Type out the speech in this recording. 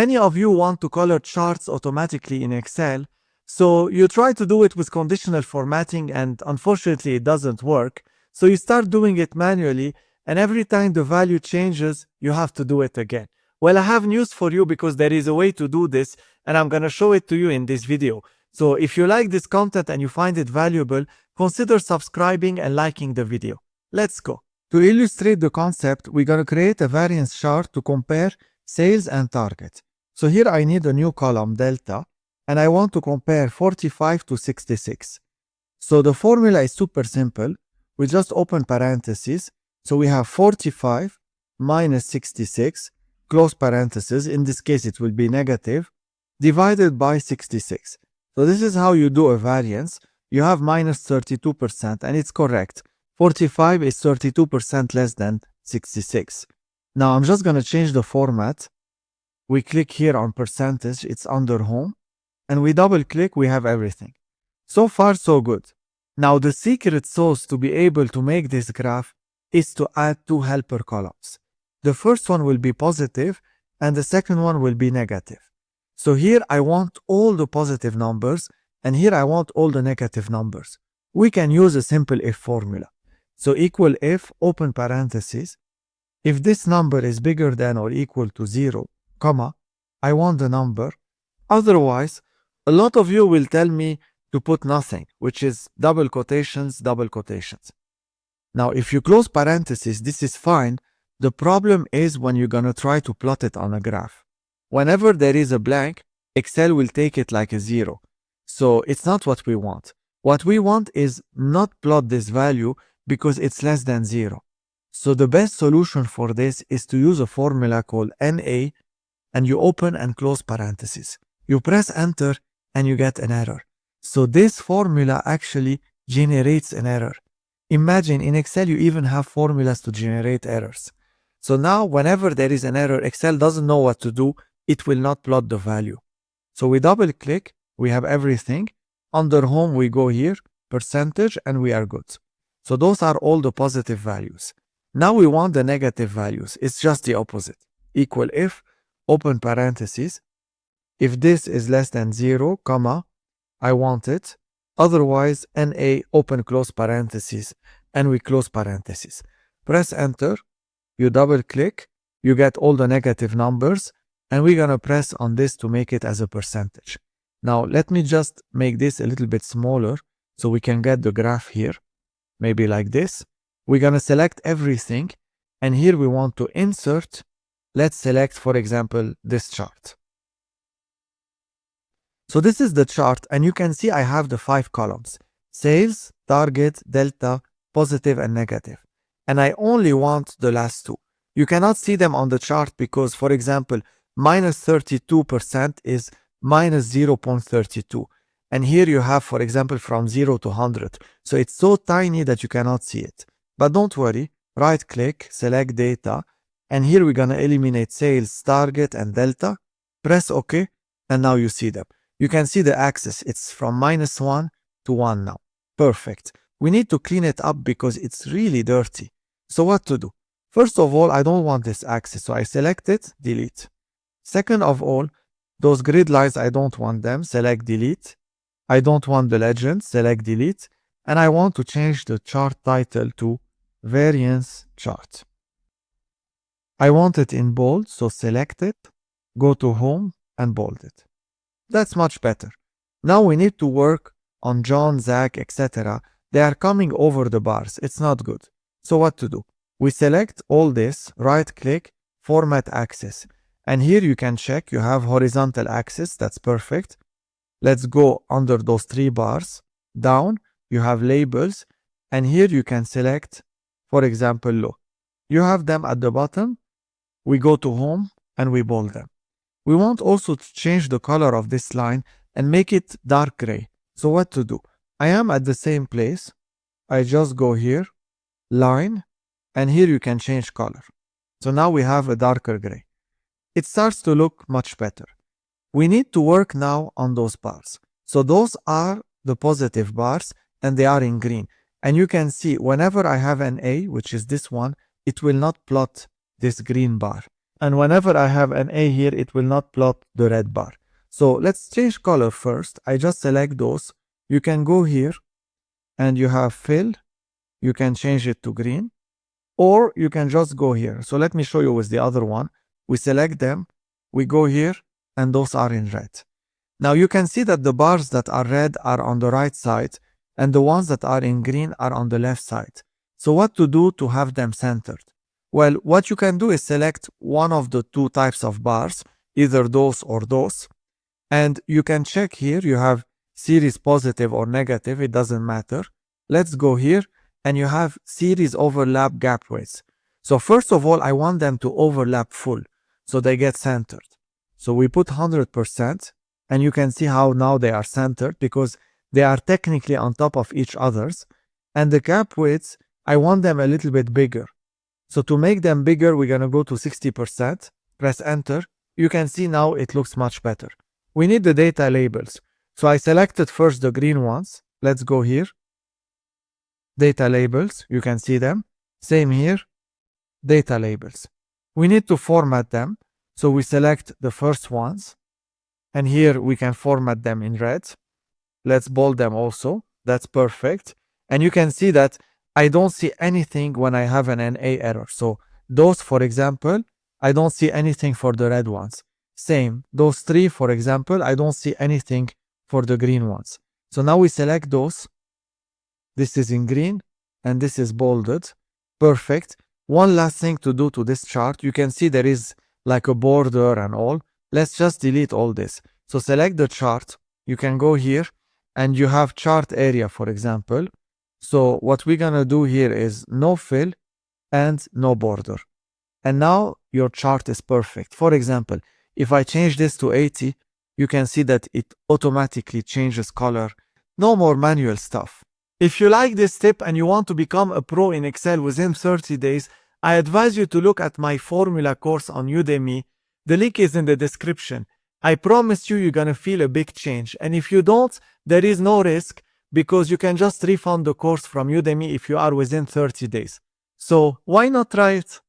Many of you want to color charts automatically in Excel, so you try to do it with conditional formatting and unfortunately it doesn't work. So you start doing it manually, and every time the value changes, you have to do it again. Well, I have news for you because there is a way to do this, and I'm gonna show it to you in this video. So if you like this content and you find it valuable, consider subscribing and liking the video. Let's go. To illustrate the concept, we're gonna create a variance chart to compare sales and target. So here I need a new column, delta, and I want to compare 45 to 66. So the formula is super simple. We just open parentheses. So we have 45 minus 66, close parentheses. In this case, it will be negative, divided by 66. So this is how you do a variance. You have minus 32%, and it's correct. 45 is 32% less than 66. Now I'm just going to change the format. We click here on percentage, it's under home, and we double click, we have everything. So far, so good. Now the secret sauce to be able to make this graph is to add two helper columns. The first one will be positive, and the second one will be negative. So here I want all the positive numbers, and here I want all the negative numbers. We can use a simple if formula. So equal if, open parentheses, if this number is bigger than or equal to 0, comma, I want the number. Otherwise, a lot of you will tell me to put nothing, which is double quotations, double quotations. Now, if you close parentheses, this is fine. The problem is when you're gonna try to plot it on a graph. Whenever there is a blank, Excel will take it like a 0. So it's not what we want. What we want is not plot this value because it's less than 0. So the best solution for this is to use a formula called NA, and you open and close parentheses. You press enter and you get an error. So this formula actually generates an error. Imagine in Excel you even have formulas to generate errors. So now whenever there is an error, Excel doesn't know what to do. It will not plot the value. So we double click, we have everything. Under home we go here, percentage, and we are good. So those are all the positive values. Now we want the negative values. It's just the opposite. Equal if, open parentheses. If this is less than 0, comma, I want it. Otherwise, NA, open close parentheses, and we close parentheses. Press enter, you double click, you get all the negative numbers, and we're gonna press on this to make it as a percentage. Now, let me just make this a little bit smaller so we can get the graph here. Maybe like this. We're gonna select everything, and here we want to insert. Let's select, for example, this chart. So this is the chart, and you can see I have the 5 columns: sales, target, delta, positive, and negative. And I only want the last 2. You cannot see them on the chart because, for example, minus 32% is minus 0.32. And here you have, for example, from 0 to 100. So it's so tiny that you cannot see it. But don't worry, right click, select data, and here we're gonna eliminate sales, target, and delta. Press OK, and now you see them. You can see the axis, it's from -1 to 1 now. Perfect. We need to clean it up because it's really dirty. So what to do? First of all, I don't want this axis, so I select it, delete. Second of all, those grid lines, I don't want them, select delete. I don't want the legend, select delete. And I want to change the chart title to Variance Chart. I want it in bold, so select it, go to Home, and bold it. That's much better. Now we need to work on John, Zach, etc. They are coming over the bars. It's not good. So what to do? We select all this, right-click, Format Axis. And here you can check you have horizontal axis. That's perfect. Let's go under those 3 bars. Down, you have labels. And here you can select, for example, low. You have them at the bottom. We go to Home and we bold them. We want also to change the color of this line and make it dark gray. So what to do? I am at the same place. I just go here, line, and here you can change color. So now we have a darker gray. It starts to look much better. We need to work now on those bars. So those are the positive bars and they are in green. And you can see whenever I have an A, which is this one, it will not plot this green bar. And whenever I have an A here, it will not plot the red bar. So let's change color first. I just select those. You can go here and you have fill. You can change it to green, or you can just go here. So let me show you with the other one. We select them, we go here, and those are in red. Now you can see that the bars that are red are on the right side, and the ones that are in green are on the left side. So what to do to have them centered? Well, what you can do is select one of the two types of bars, either those or those, and you can check here. You have series positive or negative, it doesn't matter. Let's go here, and you have series overlap gap widths. So first of all, I want them to overlap full, so they get centered. So we put 100%, and you can see how now they are centered because they are technically on top of each others. And the gap widths, I want them a little bit bigger. So to make them bigger, we're gonna go to 60%, press enter. You can see now it looks much better. We need the data labels. So I selected first the green ones. Let's go here. Data labels, you can see them. Same here, data labels. We need to format them. So we select the first ones. And here we can format them in red. Let's bold them also. That's perfect. And you can see that I don't see anything when I have an NA error. So those, for example, I don't see anything for the red ones. Same, those three, for example, I don't see anything for the green ones. So now we select those. This is in green and this is bolded. Perfect. One last thing to do to this chart. You can see there is like a border and all. Let's just delete all this. So select the chart. You can go here and you have chart area, for example. So what we're gonna do here is no fill and no border. And now your chart is perfect. For example, if I change this to 80, you can see that it automatically changes color. No more manual stuff. If you like this tip and you want to become a pro in Excel within 30 days, I advise you to look at my formula course on Udemy. The link is in the description. I promise you, you're gonna feel a big change. And if you don't, there is no risk because you can just refund the course from Udemy if you are within 30 days. So why not try it?